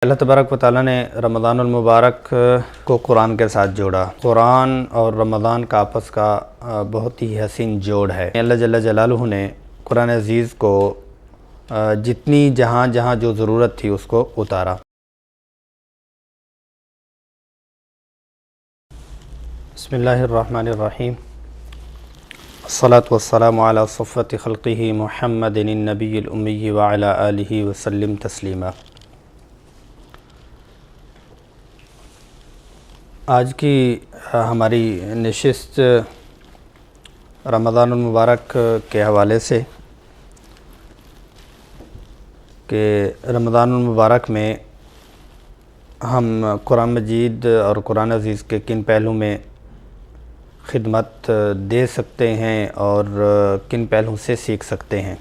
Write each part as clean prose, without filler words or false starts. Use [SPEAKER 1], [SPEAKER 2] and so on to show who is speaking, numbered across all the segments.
[SPEAKER 1] اللہ تبارک و تعالیٰ نے رمضان المبارک کو قرآن کے ساتھ جوڑا۔ قرآن اور رمضان کا آپس کا بہت ہی حسین جوڑ ہے۔ اللہ جل جلالہ نے قرآن عزیز کو جتنی جہاں جو ضرورت تھی اس کو اتارا۔ بسم اللہ الرحمن الرحیم، الصلاۃ والسلام علی صفوۃ خلقہ محمد النبی الامی وعلی آلہ وسلم تسلیما۔ آج کی ہماری نشست رمضان المبارک کے حوالے سے کہ رمضان المبارک میں ہم قرآن مجید اور قرآن عزیز کے کن پہلو میں خدمت دے سکتے ہیں اور کن پہلو سے سیکھ سکتے ہیں،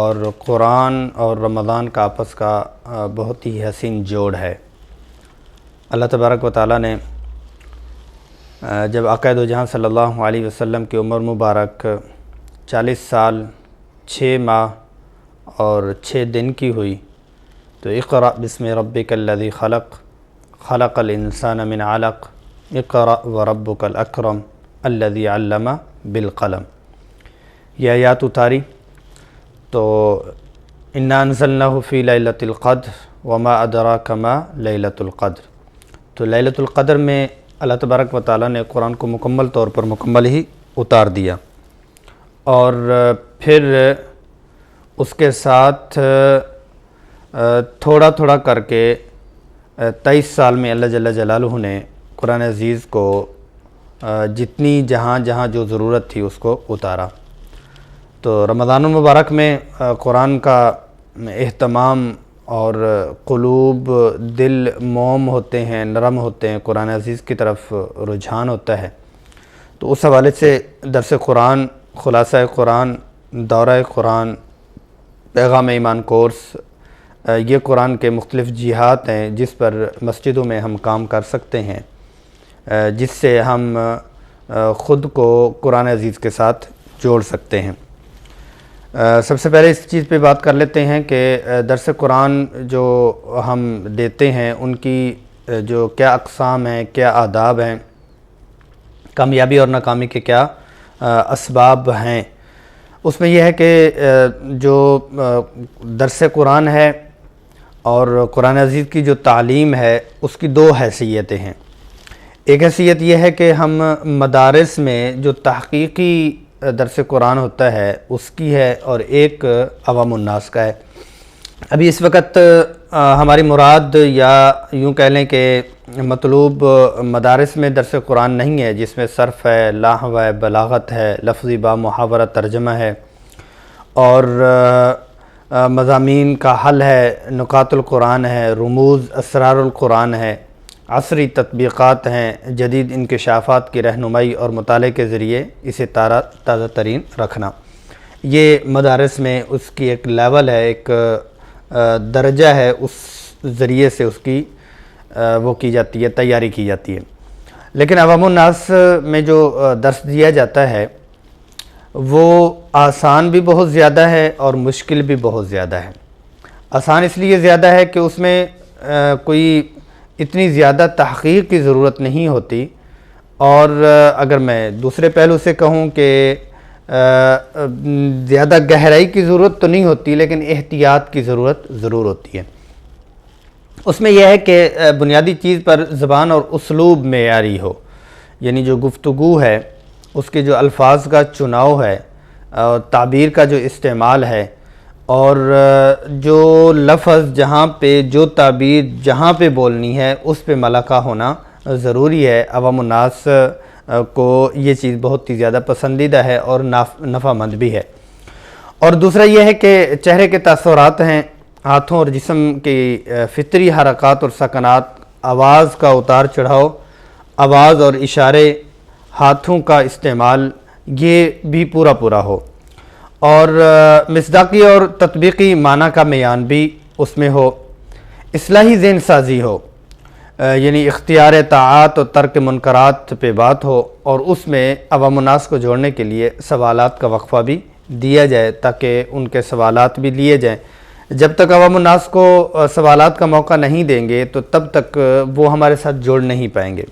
[SPEAKER 1] اور قرآن اور رمضان کا آپس کا بہت ہی حسین جوڑ ہے۔ اللہ تبارک و تعالیٰ نے جب آقا دو جہاں صلی اللہ علیہ وسلم کی عمر مبارک 40 سال 6 ماہ اور 6 دن کی ہوئی تو اقرأ بسم ربک الذی خلق خلق الانسان من علق اقرأ وربک الاکرم الذی علم بالقلم، یہ آیات اتاری تو انا انزلناہ فی لیلۃ القدر وما ادراک ما لیلۃ القدر، تو لیلۃ القدر میں اللہ تبارک و تعالیٰ نے قرآن کو مکمل طور پر مکمل ہی اتار دیا، اور پھر اس کے ساتھ تھوڑا تھوڑا کر کے 23 سال میں اللہ جل جلالہ نے قرآن عزیز کو جتنی جہاں جو ضرورت تھی اس کو اتارا۔ تو رمضان المبارک میں قرآن کا اہتمام اور قلوب دل موم ہوتے ہیں، نرم ہوتے ہیں، قرآن عزیز کی طرف رجحان ہوتا ہے۔ تو اس حوالے سے درس قرآن، خلاصہ قرآن، دورہ قرآن، پیغام ایمان کورس، یہ قرآن کے مختلف جہات ہیں جس پر مسجدوں میں ہم کام کر سکتے ہیں، جس سے ہم خود کو قرآن عزیز کے ساتھ جوڑ سکتے ہیں۔ سب سے پہلے اس چیز پہ بات کر لیتے ہیں کہ درس قرآن جو ہم دیتے ہیں ان کی جو کیا اقسام ہیں، کیا آداب ہیں، کامیابی اور ناکامی کے کیا اسباب ہیں۔ اس میں یہ ہے کہ جو درس قرآن ہے اور قرآن عزیز کی جو تعلیم ہے اس کی 2 حیثیتیں ہیں۔ ایک حیثیت یہ ہے کہ ہم مدارس میں جو تحقیقی درس قرآن ہوتا ہے اس کی ہے، اور ایک عوام الناس کا ہے۔ ابھی اس وقت ہماری مراد یا یوں کہہ لیں کہ مطلوب مدارس میں درس قرآن نہیں ہے جس میں صرف ہے، نحو ہے، بلاغت ہے، لفظی با محاورہ ترجمہ ہے، اور مضامین کا حل ہے، نکات القرآن ہے، رموز اسرار القرآن ہے، عصری تطبیقات ہیں، جدید انکشافات کی رہنمائی اور مطالعے کے ذریعے اسے تازہ ترین رکھنا۔ یہ مدارس میں اس کی ایک لیول ہے، ایک درجہ ہے، اس ذریعے سے اس کی وہ کی جاتی ہے، تیاری کی جاتی ہے۔ لیکن عوام الناس میں جو درس دیا جاتا ہے وہ آسان بھی بہت زیادہ ہے اور مشکل بھی بہت زیادہ ہے۔ آسان اس لیے زیادہ ہے کہ اس میں کوئی اتنی زیادہ تحقیق کی ضرورت نہیں ہوتی، اور اگر میں دوسرے پہلو سے کہوں کہ زیادہ گہرائی کی ضرورت تو نہیں ہوتی لیکن احتیاط کی ضرورت ضرور ہوتی ہے۔ اس میں یہ ہے کہ بنیادی چیز پر زبان اور اسلوب معیاری ہو، یعنی جو گفتگو ہے اس کے جو الفاظ کا چناؤ ہے اور تعبیر کا جو استعمال ہے، اور جو لفظ جہاں پہ جو تعبیر جہاں پہ بولنی ہے اس پہ ملکہ ہونا ضروری ہے۔ عوام الناس کو یہ چیز بہت ہی زیادہ پسندیدہ ہے اور نفع مند بھی ہے۔ اور دوسرا یہ ہے کہ چہرے کے تاثرات ہیں، ہاتھوں اور جسم کی فطری حرکات اور سکنات، آواز کا اتار چڑھاؤ، آواز اور اشارے، ہاتھوں کا استعمال، یہ بھی پورا ہو، اور مصداقی اور تطبیقی معنی کا بیان بھی اس میں ہو، اصلاحی ذہن سازی ہو، یعنی اختیار طاعات اور ترک منکرات پہ بات ہو، اور اس میں عوام الناس کو جوڑنے کے لیے سوالات کا وقفہ بھی دیا جائے تاکہ ان کے سوالات بھی لیے جائیں، جب تک عوام الناس کو سوالات کا موقع نہیں دیں گے تو تب تک وہ ہمارے ساتھ جوڑ نہیں پائیں گے.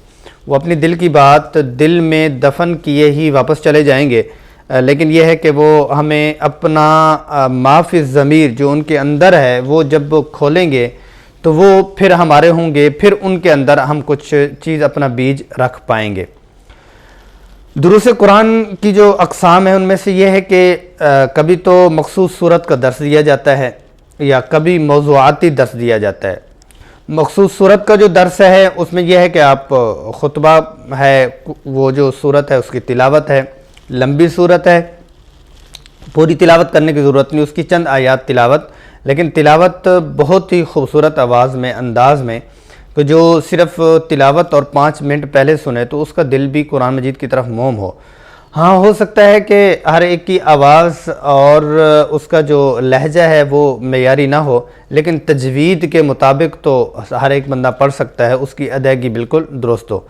[SPEAKER 1] وہ اپنی دل کی بات دل میں دفن کیے ہی واپس چلے جائیں گے، لیکن یہ ہے کہ وہ ہمیں اپنا ما فی الضمیر جو ان کے اندر ہے وہ جب کھولیں گے تو وہ پھر ہمارے ہوں گے، پھر ان کے اندر ہم کچھ چیز اپنا بیج رکھ پائیں گے. دروس قرآن کی جو اقسام ہیں ان میں سے یہ ہے کہ کبھی تو مخصوص صورت کا درس دیا جاتا ہے یا کبھی موضوعاتی درس دیا جاتا ہے. مخصوص صورت کا جو درس ہے اس میں یہ ہے کہ آپ خطبہ ہے، وہ جو صورت ہے اس کی تلاوت ہے، لمبی صورت ہے، پوری تلاوت کرنے کی ضرورت نہیں، اس کی چند آیات تلاوت، لیکن تلاوت بہت ہی خوبصورت آواز میں، انداز میں، کہ جو صرف تلاوت اور 5 منٹ پہلے سنے تو اس کا دل بھی قرآن مجید کی طرف موم ہو. ہاں ہو سکتا ہے کہ ہر ایک کی آواز اور اس کا جو لہجہ ہے وہ معیاری نہ ہو، لیکن تجوید کے مطابق تو ہر ایک بندہ پڑھ سکتا ہے، اس کی ادائیگی بالکل درست ہو.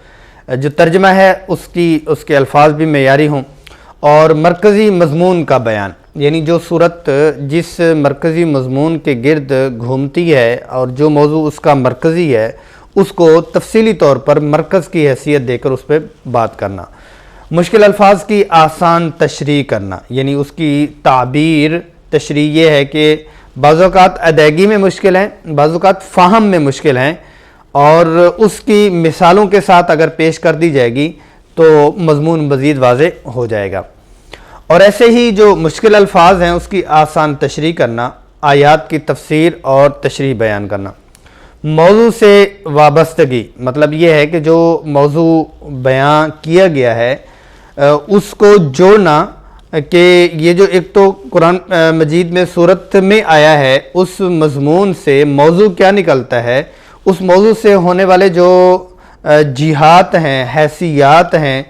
[SPEAKER 1] جو ترجمہ ہے اس کے الفاظ بھی معیاری ہوں، اور مرکزی مضمون کا بیان، یعنی جو صورت جس مرکزی مضمون کے گرد گھومتی ہے اور جو موضوع اس کا مرکزی ہے اس کو تفصیلی طور پر مرکز کی حیثیت دے کر اس پہ بات کرنا. مشکل الفاظ کی آسان تشریح کرنا، یعنی اس کی تعبیر تشریح یہ ہے کہ بعض اوقات ادائیگی میں مشکل ہیں، بعض اوقات فہم میں مشکل ہیں، اور اس کی مثالوں کے ساتھ اگر پیش کر دی جائے گی تو مضمون مزید واضح ہو جائے گا. اور ایسے ہی جو مشکل الفاظ ہیں اس کی آسان تشریح کرنا، آیات کی تفسیر اور تشریح بیان کرنا. موضوع سے وابستگی، مطلب یہ ہے کہ جو موضوع بیان کیا گیا ہے اس کو جوڑنا، کہ یہ جو ایک تو قرآن مجید میں صورت میں آیا ہے اس مضمون سے موضوع کیا نکلتا ہے، اس موضوع سے ہونے والے جو جہات ہیں، حیثیات ہیں،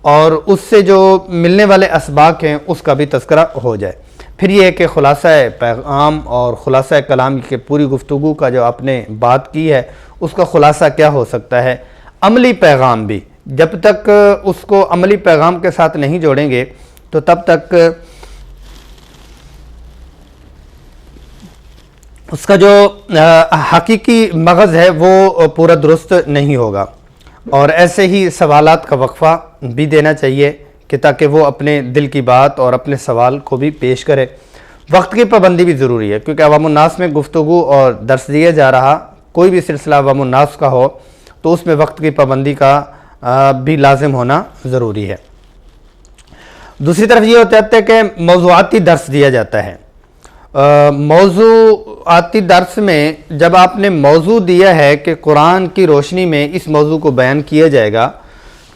[SPEAKER 1] اور اس سے جو ملنے والے اسباق ہیں اس کا بھی تذکرہ ہو جائے. پھر یہ ہے کہ خلاصہ پیغام اور خلاصہ کلام کی پوری گفتگو کا جو آپ نے بات کی ہے اس کا خلاصہ کیا ہو سکتا ہے. عملی پیغام بھی، جب تک اس کو عملی پیغام کے ساتھ نہیں جوڑیں گے تو تب تک اس کا جو حقیقی مغز ہے وہ پورا درست نہیں ہوگا. اور ایسے ہی سوالات کا وقفہ بھی دینا چاہیے کہ تاکہ وہ اپنے دل کی بات اور اپنے سوال کو بھی پیش کرے. وقت کی پابندی بھی ضروری ہے، کیونکہ عوام الناس میں گفتگو اور درس دیا جا رہا کوئی بھی سلسلہ عوام الناس کا ہو تو اس میں وقت کی پابندی کا بھی لازم ہونا ضروری ہے. دوسری طرف یہ ہوتا ہے کہ موضوعاتی درس دیا جاتا ہے. موضوعاتی درس میں جب آپ نے موضوع دیا ہے کہ قرآن کی روشنی میں اس موضوع کو بیان کیا جائے گا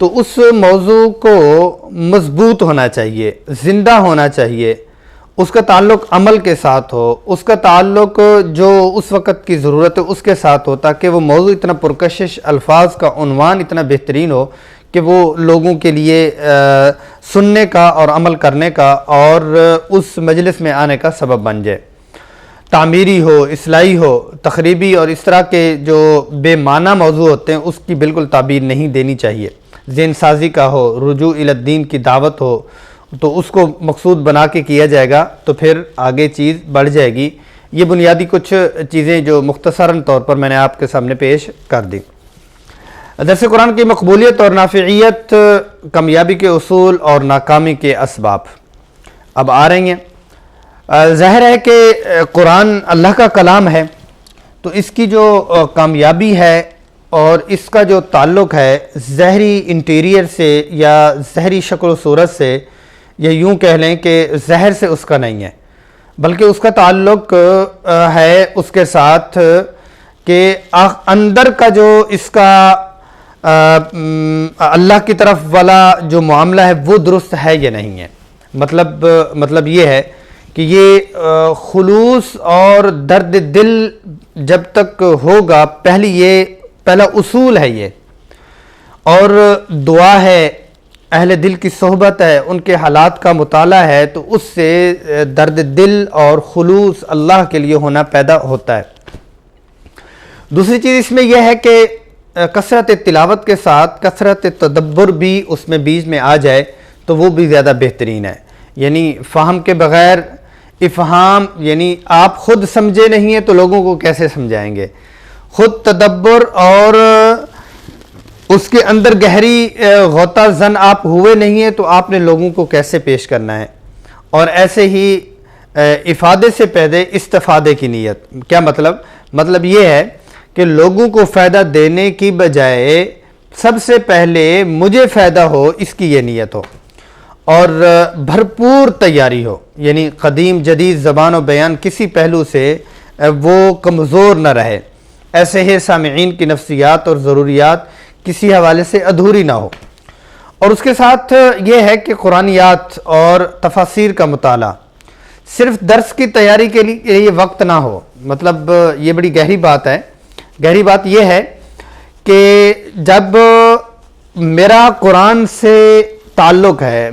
[SPEAKER 1] تو اس موضوع کو مضبوط ہونا چاہیے، زندہ ہونا چاہیے، اس کا تعلق عمل کے ساتھ ہو، اس کا تعلق جو اس وقت کی ضرورت ہے اس کے ساتھ ہو، تاکہ وہ موضوع اتنا پرکشش، الفاظ کا عنوان اتنا بہترین ہو کہ وہ لوگوں کے لیے سننے کا اور عمل کرنے کا اور اس مجلس میں آنے کا سبب بن جائے. تعمیری ہو، اصلاحی ہو، تخریبی اور اس طرح کے جو بے معنی موضوع ہوتے ہیں اس کی بالکل تعبیر نہیں دینی چاہیے. ذہن سازی کا ہو، رجوع الی الدین کی دعوت ہو تو اس کو مقصود بنا کے کیا جائے گا تو پھر آگے چیز بڑھ جائے گی. یہ بنیادی کچھ چیزیں جو مختصراً طور پر میں نے آپ کے سامنے پیش کر دی. درس قرآن کی مقبولیت اور نافعیت، کامیابی کے اصول اور ناکامی کے اسباب اب آ رہی ہیں. ظاہر ہے کہ قرآن اللہ کا کلام ہے تو اس کی جو کامیابی ہے اور اس کا جو تعلق ہے ظاہری انٹیریئر سے یا ظاہری شکل و صورت سے، یا یوں کہہ لیں کہ ظاہر سے اس کا نہیں ہے، بلکہ اس کا تعلق ہے اس کے ساتھ کہ اندر کا جو اس کا اللہ کی طرف والا جو معاملہ ہے وہ درست ہے یا نہیں ہے. مطلب یہ ہے کہ یہ خلوص اور درد دل جب تک ہوگا، پہلا اصول ہے یہ، اور دعا ہے، اہل دل کی صحبت ہے، ان کے حالات کا مطالعہ ہے، تو اس سے درد دل اور خلوص اللہ کے لیے ہونا پیدا ہوتا ہے. دوسری چیز اس میں یہ ہے کہ کثرت تلاوت کے ساتھ کثرت تدبر بھی اس میں بیچ میں آ جائے تو وہ بھی زیادہ بہترین ہے. یعنی فہم کے بغیر افہام یعنی آپ خود سمجھے نہیں ہیں تو لوگوں کو کیسے سمجھائیں گے، خود تدبر اور اس کے اندر گہری غوطہ زن آپ ہوئے نہیں ہیں تو آپ نے لوگوں کو کیسے پیش کرنا ہے۔ اور ایسے ہی افادے سے پہلے استفادے کی نیت، کیا مطلب یہ ہے کہ لوگوں کو فائدہ دینے کی بجائے سب سے پہلے مجھے فائدہ ہو، اس کی یہ نیت ہو، اور بھرپور تیاری ہو، یعنی قدیم جدید زبان و بیان کسی پہلو سے وہ کمزور نہ رہے، ایسے ہی سامعین کی نفسیات اور ضروریات کسی حوالے سے ادھوری نہ ہو۔ اور اس کے ساتھ یہ ہے کہ قرآنیات اور تفاسیر کا مطالعہ، صرف درس کی تیاری کے لیے یہ وقت نہ ہو، مطلب یہ بڑی گہری بات ہے۔ گہری بات یہ ہے کہ جب میرا قرآن سے تعلق ہے،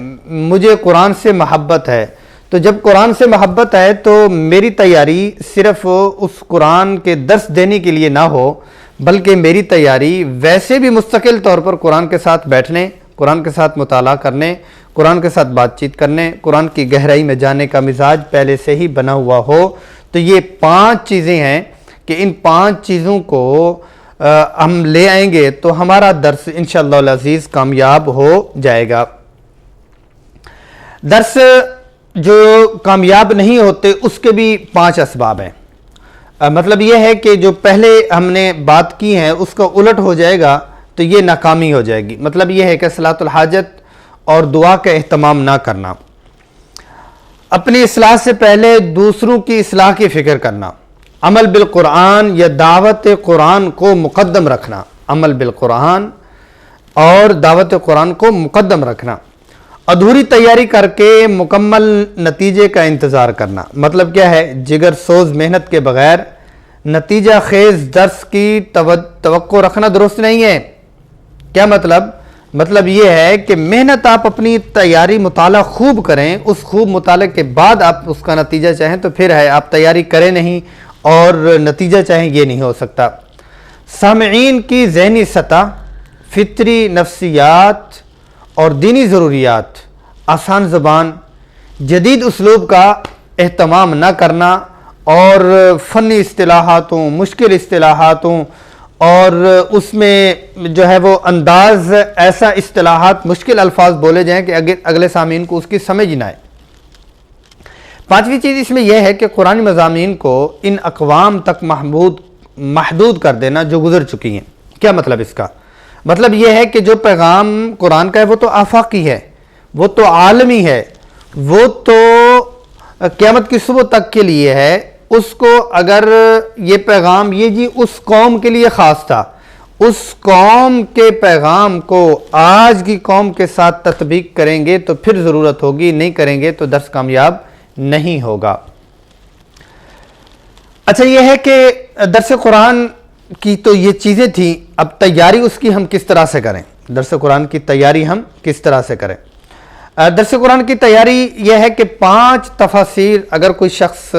[SPEAKER 1] مجھے قرآن سے محبت ہے، تو جب قرآن سے محبت ہے تو میری تیاری صرف اس قرآن کے درس دینے کے لیے نہ ہو، بلکہ میری تیاری ویسے بھی مستقل طور پر قرآن کے ساتھ بیٹھنے، قرآن کے ساتھ مطالعہ کرنے، قرآن کے ساتھ بات چیت کرنے، قرآن کی گہرائی میں جانے کا مزاج پہلے سے ہی بنا ہوا ہو۔ تو یہ 5 چیزیں ہیں کہ ان 5 چیزوں کو ہم لے آئیں گے تو ہمارا درس انشاءاللہ العزیز کامیاب ہو جائے گا۔ درس جو کامیاب نہیں ہوتے اس کے بھی 5 اسباب ہیں۔ مطلب یہ ہے کہ جو پہلے ہم نے بات کی ہے اس کا الٹ ہو جائے گا تو یہ ناکامی ہو جائے گی۔ مطلب یہ ہے کہ صلاۃ الحاجت اور دعا کا اہتمام نہ کرنا، اپنی اصلاح سے پہلے دوسروں کی اصلاح کی فکر کرنا، عمل بالقرآن یا دعوت قرآن کو مقدم رکھنا، عمل بالقرآن اور دعوت قرآن کو مقدم رکھنا، ادھوری تیاری کر کے مکمل نتیجے کا انتظار کرنا۔ مطلب کیا ہے؟ جگر سوز محنت کے بغیر نتیجہ خیز درس کی توقع رکھنا درست نہیں ہے۔ کیا مطلب یہ ہے کہ محنت آپ اپنی تیاری مطالعہ خوب کریں، اس خوب مطالعے کے بعد آپ اس کا نتیجہ چاہیں تو پھر ہے، آپ تیاری کریں نہیں اور نتیجہ چاہیں، یہ نہیں ہو سکتا۔ سامعین کی ذہنی سطح، فطری نفسیات اور دینی ضروریات، آسان زبان، جدید اسلوب کا اہتمام نہ کرنا اور فنی اصطلاحاتوں، مشکل اصطلاحاتوں اور اس میں جو ہے وہ انداز ایسا اصطلاحات، مشکل الفاظ بولے جائیں کہ اگلے سامعین کو اس کی سمجھ نہ آئے۔ 5ویں چیز اس میں یہ ہے کہ قرآن مضامین کو ان اقوام تک محدود کر دینا جو گزر چکی ہیں۔ کیا مطلب اس کا؟ مطلب یہ ہے کہ جو پیغام قرآن کا ہے وہ تو آفاقی ہے، وہ تو عالمی ہے، وہ تو قیامت کی صبح تک کے لیے ہے۔ اس کو اگر یہ پیغام یہ جی اس قوم کے لیے خاص تھا، اس قوم کے پیغام کو آج کی قوم کے ساتھ تطبیق کریں گے تو پھر ضرورت ہوگی، نہیں کریں گے تو درس کامیاب نہیں ہوگا۔ اچھا، یہ ہے کہ درس قرآن کی تو یہ چیزیں تھیں، اب تیاری اس کی ہم کس طرح سے کریں؟ درس قرآن کی تیاری ہم کس طرح سے کریں؟ درس قرآن کی تیاری یہ ہے کہ 5 تفاسیر اگر کوئی شخص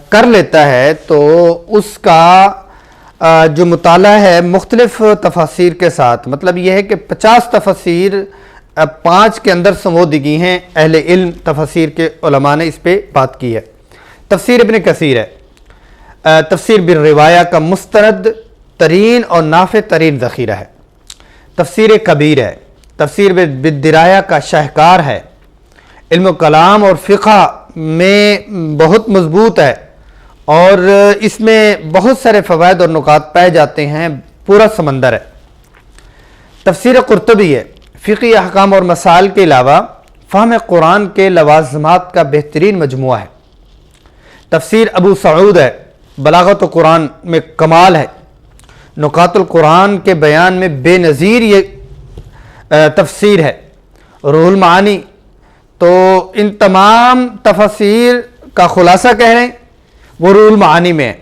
[SPEAKER 1] کر لیتا ہے تو اس کا جو مطالعہ ہے مختلف تفاسیر کے ساتھ، مطلب یہ ہے کہ 50 تفاسیر 5 کے اندر سمو دی گئی ہیں، اہل علم تفاسیر کے علماء نے اس پہ بات کی ہے۔ تفسیر ابن کثیر ہے، تفسیر بالروایہ کا مستند ترین اور نافع ترین ذخیرہ ہے۔ تفسیر کبیر ہے، تفسیر بالدرایہ کا شاہکار ہے، علم و کلام اور فقہ میں بہت مضبوط ہے اور اس میں بہت سارے فوائد اور نکات پائے جاتے ہیں، پورا سمندر ہے۔ تفسیر قرطبی ہے، فقہی احکام اور مسائل کے علاوہ فہم قرآن کے لوازمات کا بہترین مجموعہ ہے۔ تفسیر ابو سعود ہے، بلاغت و قرآن میں کمال ہے، نکات القرآن کے بیان میں بے نظیر یہ تفسیر ہے۔ روح المعانی، تو ان تمام تفاسیر کا خلاصہ کہہ رہے ہیں وہ روح المعانی میں ہے،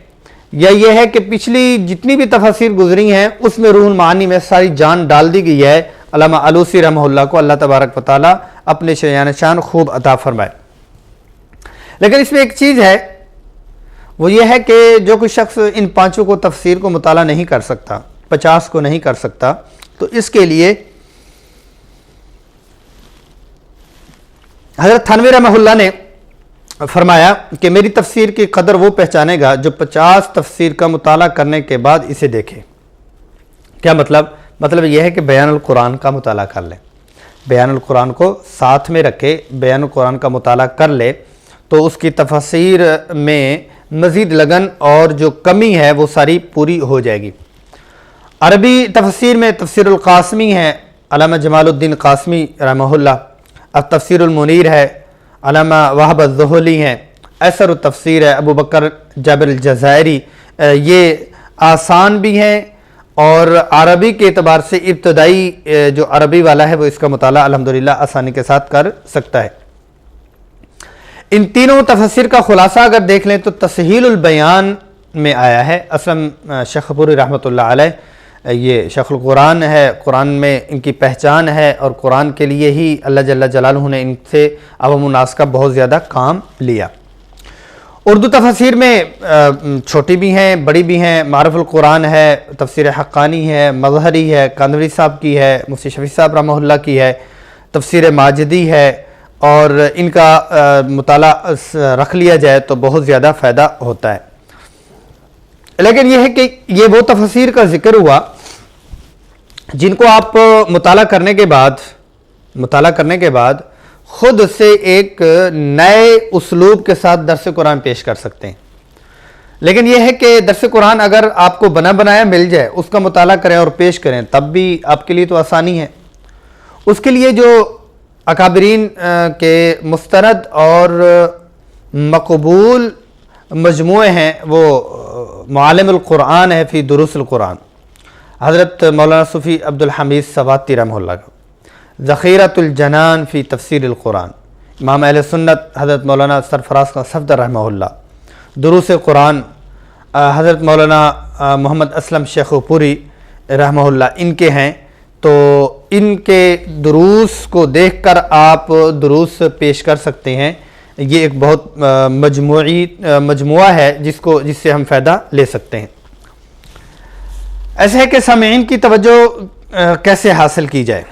[SPEAKER 1] یا یہ ہے کہ پچھلی جتنی بھی تفاسیر گزری ہیں اس میں روح المعانی میں ساری جان ڈال دی گئی ہے۔ علامہ علوسی رحمہ اللہ کو اللہ تبارک و تعالی اپنے شایان شان خوب عطا فرمائے۔ لیکن اس میں ایک چیز ہے، وہ یہ ہے کہ جو کوئی شخص ان 5 کو تفسیر کو مطالعہ نہیں کر سکتا، 50 کو نہیں کر سکتا، تو اس کے لیے حضرت تھانوی رحمہ اللہ نے فرمایا کہ میری تفسیر کی قدر وہ پہچانے گا جو 50 تفسیر کا مطالعہ کرنے کے بعد اسے دیکھے۔ کیا مطلب یہ ہے کہ بیان القرآن کا مطالعہ کر لے، بیان القرآن کو ساتھ میں رکھے، بیان القرآن کا مطالعہ کر لے تو اس کی تفسیر میں مزید لگن اور جو کمی ہے وہ ساری پوری ہو جائے گی۔ عربی تفسیر میں تفسیر القاسمی ہے، علامہ جمال الدین قاسمی رحمہ اللہ، التفسیر المنیر ہے، علامہ وہب الزہلی ہیں، ایسر التفسیر ہے، ابو بکر جابر الجزائری۔ یہ آسان بھی ہیں اور عربی کے اعتبار سے ابتدائی جو عربی والا ہے وہ اس کا مطالعہ الحمدللہ آسانی کے ساتھ کر سکتا ہے۔ ان تینوں تفسیر کا خلاصہ اگر دیکھ لیں تو تسہیل البیان میں آیا ہے۔ اسلم شیخ پوری رحمۃ اللہ علیہ یہ شیخ القرآن ہے، قرآن میں ان کی پہچان ہے اور قرآن کے لیے ہی اللہ جل جلالہ نے ان سے عوام الناس کا بہت زیادہ کام لیا۔ اردو تفسیر میں چھوٹی بھی ہیں بڑی بھی ہیں، معرف القرآن ہے، تفسیر حقانی ہے، مظہری ہے، کاندھوی صاحب کی ہے، مفتی شفیع صاحب رحمہ اللہ کی ہے، تفسیر ماجدی ہے، اور ان کا مطالعہ رکھ لیا جائے تو بہت زیادہ فائدہ ہوتا ہے۔ لیکن یہ ہے کہ یہ وہ تفسیر کا ذکر ہوا جن کو آپ مطالعہ کرنے کے بعد خود سے ایک نئے اسلوب کے ساتھ درس قرآن پیش کر سکتے ہیں۔ لیکن یہ ہے کہ درس قرآن اگر آپ کو بنا بنایا مل جائے، اس کا مطالعہ کریں اور پیش کریں تب بھی آپ کے لیے تو آسانی ہے۔ اس کے لیے جو اکابرین کے مستند اور مقبول مجموعے ہیں وہ معالم القرآن ہے فی دروس القرآن، حضرت مولانا صوفی عبدالحمید سواتی رحمہ اللہ کا، ذخیرۃ الجنان فی تفسیر القرآن، امام اہل سنت حضرت مولانا سرفراز کا صفدر رحمہ اللہ، دروس قرآن حضرت مولانا محمد اسلم شیخ پوری رحمہ اللہ ان کے ہیں۔ تو ان کے دروس کو دیکھ کر آپ دروس پیش کر سکتے ہیں۔ یہ ایک بہت مجموعہ ہے جس سے ہم فائدہ لے سکتے ہیں۔ ایسا ہے کہ سامعین کی توجہ کیسے حاصل کی جائے؟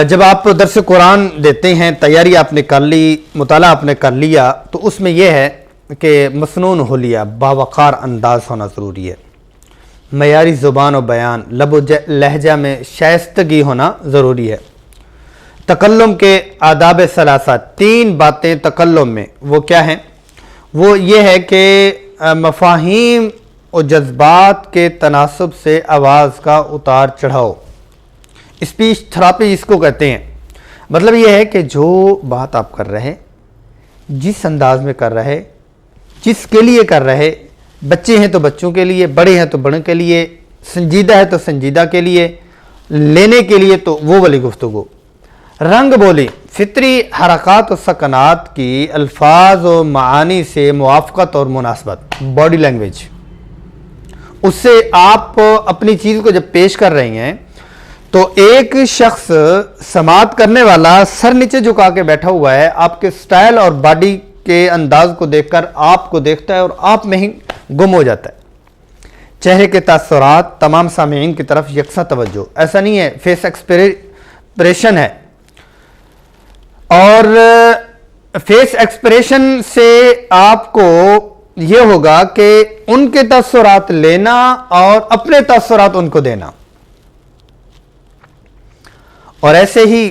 [SPEAKER 1] جب آپ درس قرآن دیتے ہیں، تیاری آپ نے کر لی، مطالعہ آپ نے کر لیا، تو اس میں یہ ہے کہ مسنون حلیہ باوقار انداز ہونا ضروری ہے، معیاری زبان و بیان، لب و لہجہ میں شائستگی ہونا ضروری ہے۔ تکلم کے آداب ثلاثہ، 3 باتیں تکلم میں، وہ کیا ہیں؟ وہ یہ ہے کہ مفاہیم و جذبات کے تناسب سے آواز کا اتار چڑھاؤ، اسپیچ تھراپی جس کو کہتے ہیں۔ مطلب یہ ہے کہ جو بات آپ کر رہے، جس انداز میں کر رہے، جس کے لیے کر رہے، بچے ہیں تو بچوں کے لیے، بڑے ہیں تو بڑوں کے لیے، سنجیدہ ہے تو سنجیدہ کے لیے، لینے کے لیے تو وہ والی گفتگو، رنگ بولی، فطری حرکات و سکنات کی الفاظ و معانی سے موافقت اور مناسبت، باڈی لینگویج، اس سے آپ اپنی چیز کو جب پیش کر رہے ہیں تو ایک شخص سماعت کرنے والا سر نیچے جھکا کے بیٹھا ہوا ہے، آپ کے سٹائل اور باڈی کے انداز کو دیکھ کر آپ کو دیکھتا ہے اور آپ میں ہی گم ہو جاتا ہے۔ چہرے کے تاثرات، تمام سامعین کی طرف یکساں توجہ، ایسا نہیں ہے، فیس ایکسپریشن ہے، اور فیس ایکسپریشن سے آپ کو یہ ہوگا کہ ان کے تاثرات لینا اور اپنے تاثرات ان کو دینا۔ اور ایسے ہی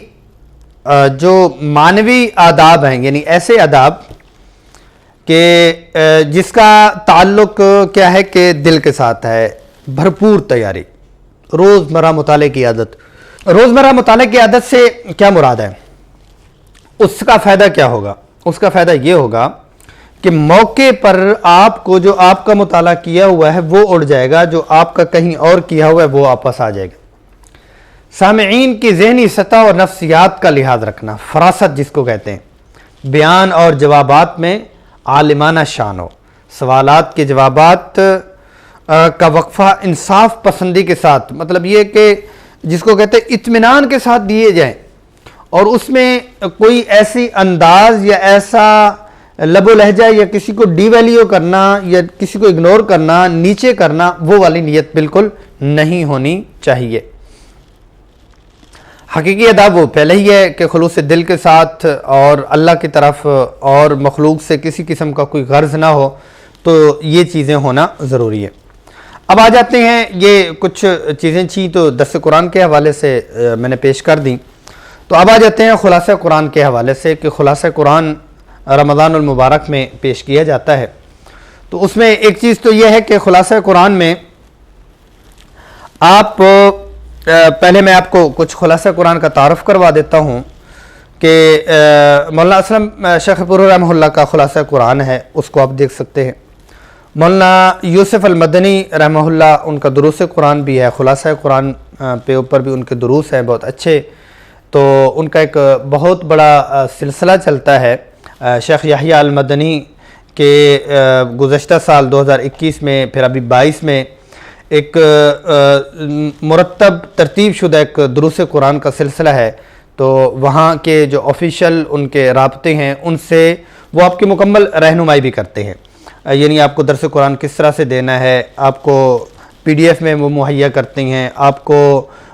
[SPEAKER 1] جو معنوی آداب ہیں، یعنی ایسے آداب کہ جس کا تعلق کیا ہے کہ دل کے ساتھ ہے، بھرپور تیاری، روزمرہ مطالعے کی عادت۔ روزمرہ مطالعے کی عادت سے کیا مراد ہے؟ اس کا فائدہ کیا ہوگا؟ اس کا فائدہ یہ ہوگا کہ موقع پر آپ کو جو آپ کا مطالعہ کیا ہوا ہے وہ اڑ جائے گا، جو آپ کا کہیں اور کیا ہوا ہے وہ واپس آ جائے گا۔ سامعین کی ذہنی سطح اور نفسیات کا لحاظ رکھنا، فراست جس کو کہتے ہیں، بیان اور جوابات میں عالمانہ شان ہو، سوالات کے جوابات کا وقفہ انصاف پسندی کے ساتھ، مطلب یہ کہ جس کو کہتے ہیں اطمینان کے ساتھ دیے جائیں، اور اس میں کوئی ایسی انداز یا ایسا لب و لہجہ یا کسی کو ڈی ویلیو کرنا یا کسی کو اگنور کرنا، نیچے کرنا، وہ والی نیت بالکل نہیں ہونی چاہیے۔ حقیقی ادا وہ پہلے ہی ہے کہ خلوص دل کے ساتھ اور اللہ کی طرف اور مخلوق سے کسی قسم کا کوئی غرض نہ ہو، تو یہ چیزیں ہونا ضروری ہے۔ اب آ جاتے ہیں، یہ کچھ چیزیں تھیں تو درس قرآن کے حوالے سے میں نے پیش کر دیں، تو اب آ جاتے ہیں خلاصہ قرآن کے حوالے سے کہ خلاصہ قرآن رمضان المبارک میں پیش کیا جاتا ہے۔ تو اس میں ایک چیز تو یہ ہے کہ خلاصہ قرآن میں آپ پہلے میں آپ کو کچھ خلاصہ قرآن کا تعارف کروا دیتا ہوں کہ مولانا اسلم شیخ پور رحمہ اللہ کا خلاصہ قرآن ہے، اس کو آپ دیکھ سکتے ہیں۔ مولانا یوسف المدنی رحمہ اللہ، ان کا دروس قرآن بھی ہے، خلاصہ قرآن پہ اوپر بھی ان کے دروس ہیں بہت اچھے، تو ان کا ایک بہت بڑا سلسلہ چلتا ہے۔ شیخ یحییٰ المدنی کے گزشتہ سال 2021 میں، پھر ابھی 22 میں ایک مرتب ترتیب شدہ ایک دروس قرآن کا سلسلہ ہے، تو وہاں کے جو آفیشیل ان کے رابطے ہیں ان سے وہ آپ کی مکمل رہنمائی بھی کرتے ہیں، یعنی آپ کو درس قرآن کس طرح سے دینا ہے، آپ کو PDF میں وہ مہیا کرتے ہیں، آپ کو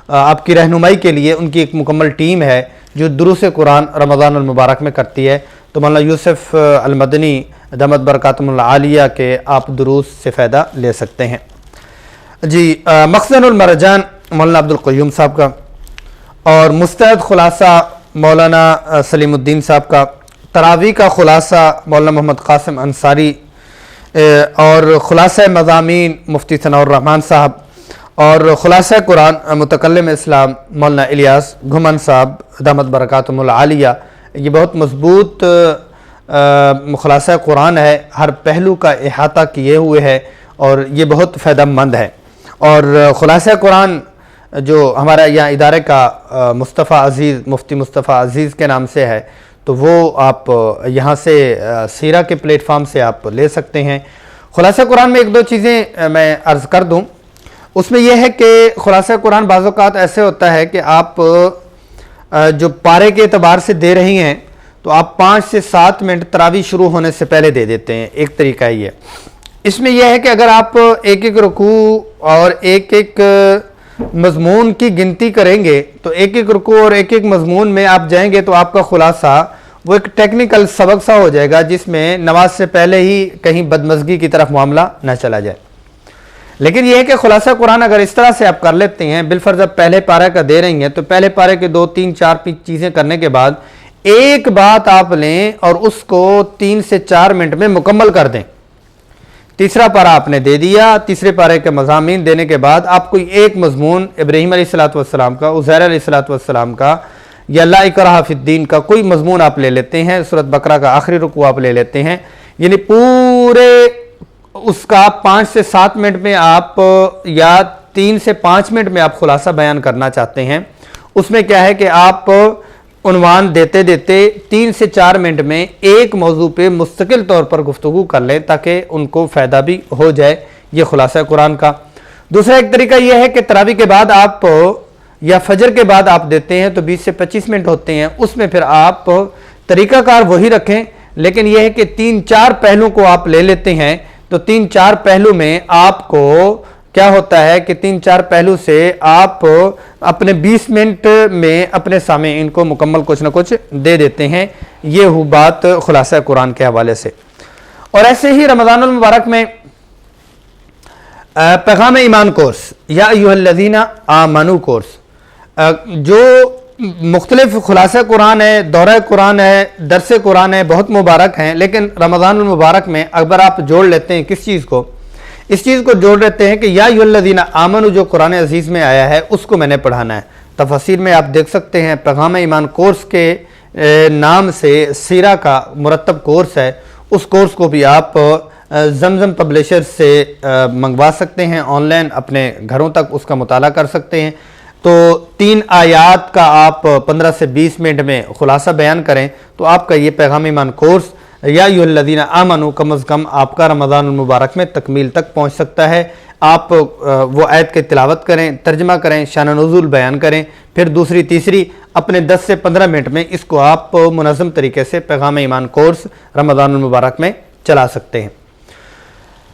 [SPEAKER 1] آپ کی رہنمائی کے لیے ان کی ایک مکمل ٹیم ہے جو دروس قرآن رمضان المبارک میں کرتی ہے۔ تو مولانا یوسف المدنی دامت برکاتہم العالیہ کے آپ دروس سے فائدہ لے سکتے ہیں۔ جی، مخزن المرجان مولانا عبدالقیوم صاحب کا، اور مستعد خلاصہ مولانا سلیم الدین صاحب کا، تراویح کا خلاصہ مولانا محمد قاسم انصاری، اور خلاصہ مضامین مفتی ثناء الرحمن صاحب، اور خلاصہ قرآن متکلم اسلام مولانا الیاس گھمن صاحب دامت برکاتہم العالیہ۔ یہ بہت مضبوط خلاصہ قرآن ہے، ہر پہلو کا احاطہ کیے ہوئے ہے اور یہ بہت فائدہ مند ہے۔ اور خلاصہ قرآن جو ہمارا یہاں ادارے کا مصطفیٰ عزیز، مفتی مصطفیٰ عزیز کے نام سے ہے، تو وہ آپ یہاں سے سیرہ کے پلیٹ فارم سے آپ لے سکتے ہیں۔ خلاصہ قرآن میں ایک دو چیزیں میں عرض کر دوں، اس میں یہ ہے کہ خلاصہ قرآن بعض اوقات ایسے ہوتا ہے کہ آپ جو پارے کے اعتبار سے دے رہی ہیں تو آپ 5 سے 7 منٹ تراویح شروع ہونے سے پہلے دے دیتے ہیں، ایک طریقہ ہی ہے۔ اس میں یہ ہے کہ اگر آپ ایک ایک رکوع اور ایک ایک مضمون کی گنتی کریں گے تو ایک ایک رکوع اور ایک ایک مضمون میں آپ جائیں گے تو آپ کا خلاصہ وہ ایک ٹیکنیکل سبق سا ہو جائے گا جس میں نماز سے پہلے ہی کہیں بدمزگی کی طرف معاملہ نہ چلا جائے۔ لیکن یہ ہے کہ خلاصہ قرآن اگر اس طرح سے آپ کر لیتے ہیں، بالفرض اب پہلے پارے کا دے رہی ہیں تو پہلے پارے کے 2 3 4 چیزیں کرنے کے بعد ایک بات آپ لیں اور اس کو 3 سے 4 منٹ میں مکمل کر دیں۔ تیسرا پارہ آپ نے دے دیا، تیسرے پارے کے مضامین دینے کے بعد آپ کوئی ایک مضمون ابراہیم علیہ السلام کا، عزیر علیہ السلام کا، یا لا اکراہ فی الدین کا کوئی مضمون آپ لے لیتے ہیں، سورۃ بقرہ کا آخری رکوع آپ لے لیتے ہیں، یعنی پورے اس کا 5 سے 7 منٹ میں آپ یا 3 سے 5 منٹ میں آپ خلاصہ بیان کرنا چاہتے ہیں۔ اس میں کیا ہے کہ آپ عنوان دیتے دیتے 3 سے 4 منٹ میں ایک موضوع پہ مستقل طور پر گفتگو کر لیں تاکہ ان کو فائدہ بھی ہو جائے، یہ خلاصہ قرآن کا۔ دوسرا ایک طریقہ یہ ہے کہ تراویح کے بعد آپ یا فجر کے بعد آپ دیتے ہیں تو 20 سے 25 منٹ ہوتے ہیں، اس میں پھر آپ طریقہ کار وہی رکھیں، لیکن یہ ہے کہ 3-4 پہلو کو آپ لے لیتے ہیں، تو 3-4 پہلو میں آپ کو کیا ہوتا ہے کہ 3-4 پہلو سے آپ اپنے 20 منٹ میں اپنے سامعین کو مکمل کچھ نہ کچھ دے دیتے ہیں۔ یہ ہو بات خلاصہ قرآن کے حوالے سے۔ اور ایسے ہی رمضان المبارک میں پیغام ایمان کورس یا ایھا الذین آمنو کورس، جو مختلف خلاصہ قرآن ہے، دورہ قرآن ہے، درس قرآن ہے، بہت مبارک ہیں، لیکن رمضان المبارک میں اگر آپ جوڑ لیتے ہیں کس چیز کو، اس چیز کو جوڑ لیتے ہیں کہ یا ایھا الذین آمنو جو قرآن عزیز میں آیا ہے اس کو میں نے پڑھانا ہے۔ تفاسیر میں آپ دیکھ سکتے ہیں پیغام ایمان کورس کے نام سے سیرہ کا مرتب کورس ہے، اس کورس کو بھی آپ زمزم پبلیشر سے منگوا سکتے ہیں، آن لائن اپنے گھروں تک اس کا مطالعہ کر سکتے ہیں۔ تو 3 آیات کا آپ 15 سے 20 منٹ میں خلاصہ بیان کریں تو آپ کا یہ پیغام ایمان کورس یا ایھا الذین آمنو کم از کم آپ کا رمضان المبارک میں تکمیل تک پہنچ سکتا ہے۔ آپ وہ آیت کی تلاوت کریں، ترجمہ کریں، شان نزول بیان کریں، پھر دوسری تیسری اپنے 10 سے 15 منٹ میں اس کو آپ منظم طریقے سے پیغام ایمان کورس رمضان المبارک میں چلا سکتے ہیں۔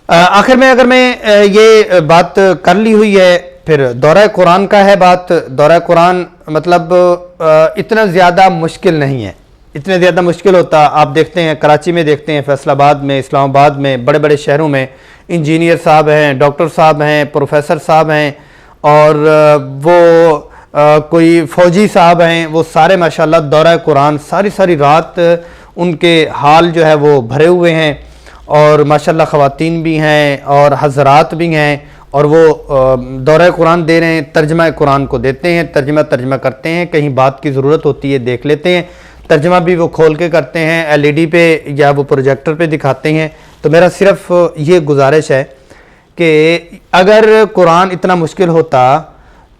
[SPEAKER 1] آخر میں اگر میں یہ بات کر لی ہوئی ہے پھر دورہ قرآن کا ہے بات. دورہ قرآن مطلب اتنا زیادہ مشکل نہیں ہے. اتنے زیادہ مشکل ہوتا آپ دیکھتے ہیں کراچی میں، دیکھتے ہیں فیصل آباد میں، اسلام آباد میں، بڑے بڑے شہروں میں انجینئر صاحب ہیں، ڈاکٹر صاحب ہیں، پروفیسر صاحب ہیں، اور وہ کوئی فوجی صاحب ہیں، وہ سارے ماشاءاللہ دورہ قرآن ساری رات ان کے حال جو ہے وہ بھرے ہوئے ہیں. اور ماشاءاللہ خواتین بھی ہیں اور حضرات بھی ہیں، اور وہ دورہ قرآن دے رہے ہیں، ترجمہ قرآن کو دیتے ہیں، ترجمہ کرتے ہیں. کہیں بات کی ضرورت ہوتی ہے دیکھ لیتے ہیں، ترجمہ بھی وہ کھول کے کرتے ہیں، LED پہ یا وہ پروجیکٹر پہ دکھاتے ہیں. تو میرا صرف یہ گزارش ہے کہ اگر قرآن اتنا مشکل ہوتا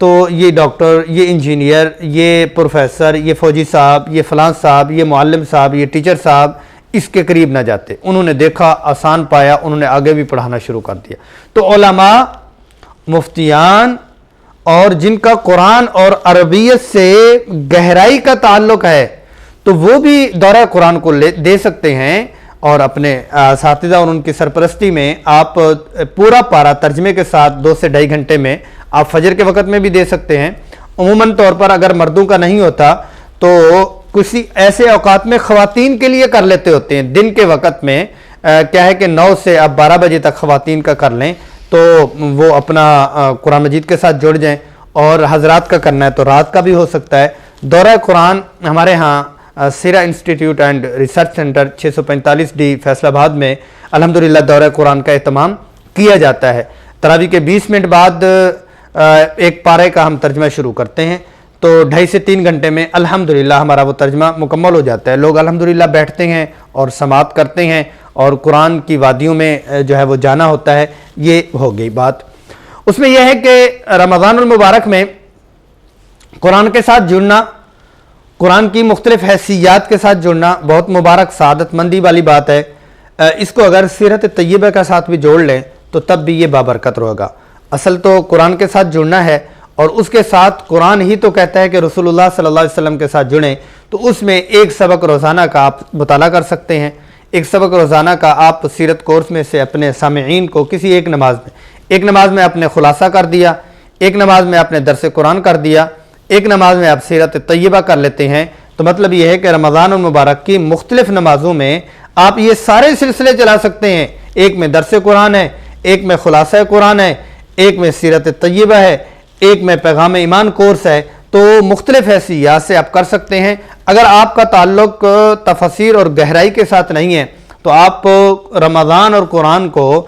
[SPEAKER 1] تو یہ ڈاکٹر، یہ انجینئر، یہ پروفیسر، یہ فوجی صاحب، یہ فلاں صاحب، یہ معلم صاحب، یہ ٹیچر صاحب اس کے قریب نہ جاتے. انہوں نے دیکھا، آسان پایا، انہوں نے آگے بھی پڑھانا شروع کر دیا. تو علماء، مفتیان اور جن کا قرآن اور عربیت سے گہرائی کا تعلق ہے تو وہ بھی دورہ قرآن کو دے سکتے ہیں، اور اپنے اساتذہ اور ان کی سرپرستی میں آپ پورا پارا ترجمے کے ساتھ 2 سے 2.5 گھنٹے میں آپ فجر کے وقت میں بھی دے سکتے ہیں. عموماً طور پر اگر مردوں کا نہیں ہوتا تو کسی ایسے اوقات میں خواتین کے لیے کر لیتے ہوتے ہیں. دن کے وقت میں کیا ہے کہ 9 سے اب 12 بجے تک خواتین کا کر لیں تو وہ اپنا قرآن مجید کے ساتھ جڑ جائیں، اور حضرات کا کرنا ہے تو رات کا بھی ہو سکتا ہے. دورہ قرآن ہمارے ہاں Seerah Institute and Research Centre 645D Faisalabad میں الحمدللہ دورہ قرآن کا اہتمام کیا جاتا ہے. تراویح کے 20 منٹ بعد ایک پارے کا ہم ترجمہ شروع کرتے ہیں، تو 2.5 سے 3 گھنٹے میں الحمدللہ ہمارا وہ ترجمہ مکمل ہو جاتا ہے. لوگ الحمدللہ بیٹھتے ہیں اور سماعت کرتے ہیں، اور قرآن کی وادیوں میں جو ہے وہ جانا ہوتا ہے. یہ ہو گئی بات. اس میں یہ ہے کہ رمضان المبارک میں قرآن کے ساتھ جڑنا، قرآن کی مختلف حیثیات کے ساتھ جڑنا بہت مبارک سعادت مندی والی بات ہے. اس کو اگر سیرت طیبہ کا ساتھ بھی جوڑ لیں تو تب بھی یہ بابرکت رہے گا. اصل تو قرآن کے ساتھ جڑنا ہے، اور اس کے ساتھ قرآن ہی تو کہتا ہے کہ رسول اللہ صلی اللہ علیہ وسلم کے ساتھ جڑیں. تو اس میں ایک سبق روزانہ کا آپ مطالعہ کر سکتے ہیں. ایک سبق روزانہ کا آپ سیرت کورس میں سے اپنے سامعین کو کسی ایک نماز میں آپ نے خلاصہ کر دیا، ایک نماز میں آپ نے درس قرآن کر دیا، ایک نماز میں آپ سیرت طیبہ کر لیتے ہیں. تو مطلب یہ ہے کہ رمضان المبارک کی مختلف نمازوں میں آپ یہ سارے سلسلے چلا سکتے ہیں. ایک میں درس قرآن ہے، ایک میں خلاصہ قرآن ہے، ایک میں سیرت طیبہ ہے، ایک میں پیغام ایمان کورس ہے. تو مختلف حیثیات سے آپ کر سکتے ہیں. اگر آپ کا تعلق تفسیر اور گہرائی کے ساتھ نہیں ہے تو آپ رمضان اور قرآن کو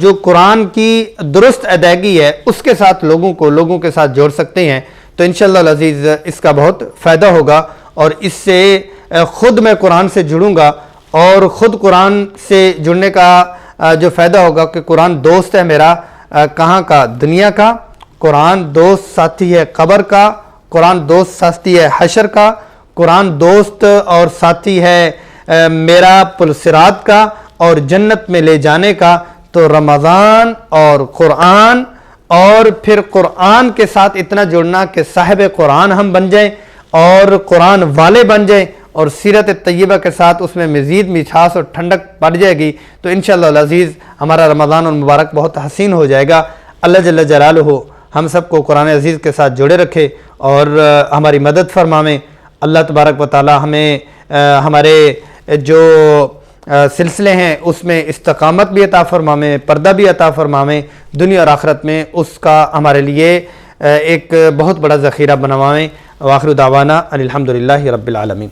[SPEAKER 1] جو قرآن کی درست ادائیگی ہے اس کے ساتھ لوگوں کے ساتھ جوڑ سکتے ہیں. تو انشاءاللہ العزیز اس کا بہت فائدہ ہوگا، اور اس سے خود میں قرآن سے جڑوں گا، اور خود قرآن سے جڑنے کا جو فائدہ ہوگا کہ قرآن دوست ہے میرا کہاں کا؟ دنیا کا. قرآن دوست ساتھی ہے قبر کا. قرآن دوست ساتھی ہے حشر کا. قرآن دوست اور ساتھی ہے میرا پلسرات کا اور جنت میں لے جانے کا. تو رمضان اور قرآن، اور پھر قرآن کے ساتھ اتنا جڑنا کہ صاحب قرآن ہم بن جائیں اور قرآن والے بن جائیں، اور سیرت طیبہ کے ساتھ اس میں مزید مٹھاس اور ٹھنڈک بڑھ جائے گی. تو انشاءاللہ العزیز ہمارا رمضان المبارک بہت حسین ہو جائے گا. اللہ جل جلالہ ہم سب کو قرآن عزیز کے ساتھ جوڑے رکھے اور ہماری مدد فرمائے. اللہ تبارک و تعالی ہمیں ہمارے جو سلسلے ہیں اس میں استقامت بھی عطا فرمائے، پردہ بھی عطا فرمائے، دنیا اور آخرت میں اس کا ہمارے لیے ایک بہت بڑا ذخیرہ بنوائیں. وآخر دعوانا الحمدللہ رب العالمین.